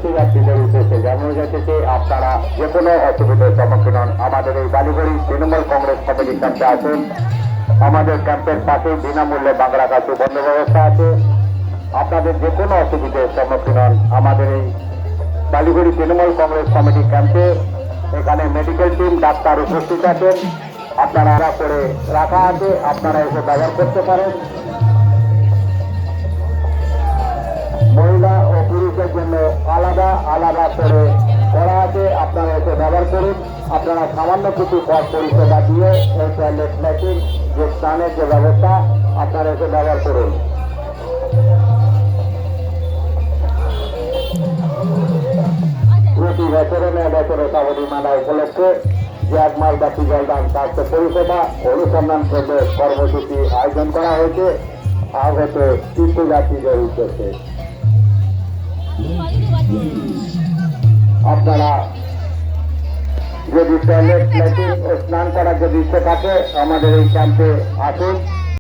তীর্থযাত্রীদের উদ্দেশ্যে জানানো যাচ্ছে আপনারা যে কোনো অসুবিধার সম্মুখীন হন আমাদের এই বালিগড়ি তৃণমূল কংগ্রেস কমিটি ক্যাম্পে আসুন। আমাদের ক্যাম্পের পাশে বিনামূল্যে বাংলা কাজু বন্ধ ব্যবস্থা আছে। আপনাদের যে কোনো অসুবিধার সম্মুখীন হন আমাদের এই বালিগড়ি তৃণমূল কংগ্রেস কমিটি ক্যাম্পে। এখানে মেডিকেল টিম ডাক্তার উপস্থিত আছেন, আপনারা করে রাখা আছে, আপনারা এসে ব্যবহার করতে পারেন। মহিলা ও পুরুষের জন্য আলাদা আলাদা করে করা আছে, আপনারা এসে ব্যবহার করুন। আপনারা সামান্য কিছু কর পরিষেবা দিয়ে এই টয়লেট ল্যাট্রিন যে স্নানের যে ব্যবস্থা আপনারা এসে ব্যবহার করুন। প্রতি বছরে সাবধী মেলা উপলক্ষে যে এক মাস ব্যাপী জলদান স্বাস্থ্য পরিষেবা অনুসন্ধান কেন্দ্রে কর্মসূচি আয়োজন করা হয়েছে আগত তীর্থযাত্রীদের উদ্দেশ্যে। আপনারা যদি টয়লেট ল্যাট্রিন ও স্নান করার যদি ইচ্ছে থাকে আমাদের এই ক্যাম্পে আসুন।